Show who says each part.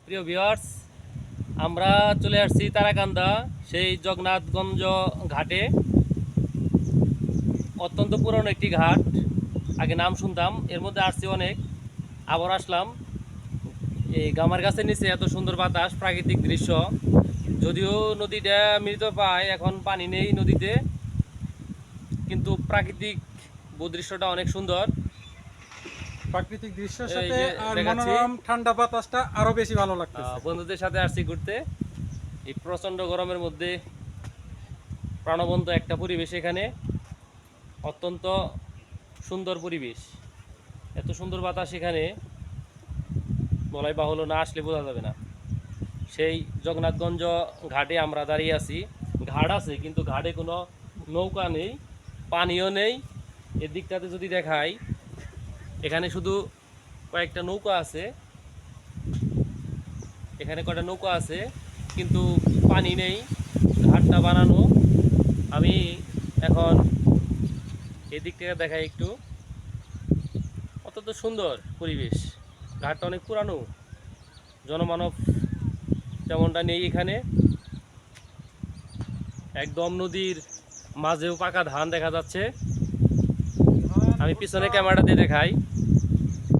Speaker 1: প্রিয় ভিউয়ার্স, আমরা চলে আসছি তারাকান্দা সেই জগন্নাথগঞ্জ ঘাটে। অত্যন্ত পুরনো একটি ঘাট, আগে নাম শুনতাম, এর মধ্যে আসছি অনেক, আবার আসলাম। এই গামার গাছের নিচে এত সুন্দর বাতাস, প্রাকৃতিক দৃশ্য। যদিও নদীটা মৃত পায়, এখন পানি নেই নদীতে, কিন্তু প্রাকৃতিক দৃশ্যটা অনেক সুন্দর।
Speaker 2: প্রাকৃতিক দৃশ্যের
Speaker 1: এই
Speaker 2: সাথে
Speaker 1: যে
Speaker 2: আর
Speaker 1: দেখাচ্ছি,
Speaker 2: মনোরম ঠান্ডা বাতাসটা আরো বেশি ভালো লাগতেছে।
Speaker 1: বন্ধুদের সাথে আসছি ঘুরতে। এই প্রচণ্ড গরমের মধ্যে প্রাণবন্ত একটা পরিবেশ এখানে, অত্যন্ত সুন্দর পরিবেশ। এত সুন্দর বাতাস এখানে বলাই বাহুল্য, না আসলে বোঝা যাবে না। সেই জগন্নাথগঞ্জ ঘাটে আমরা দাঁড়িয়ে আছি। ঘাট আছে কিন্তু ঘাটে কোনো নৌকা নেই, পানিও নেই। এর দিকটাতে যদি দেখাই, এখানে শুধু কয়েকটা নৌকা আছে, এখানে কয়টা নৌকা আছে কিন্তু পানি নেই। ঘাটটা বানানো, আমি এখন এদিক থেকে দেখাই একটু। অত্যন্ত সুন্দর পরিবেশ, ঘাটটা অনেক পুরানো, জনমানব তেমনটা নেই এখানে। একদম নদীর মাঝেও পাকা ধান দেখা যাচ্ছে। আমি পিছনে ক্যামেরাটা দিয়ে দেখাই।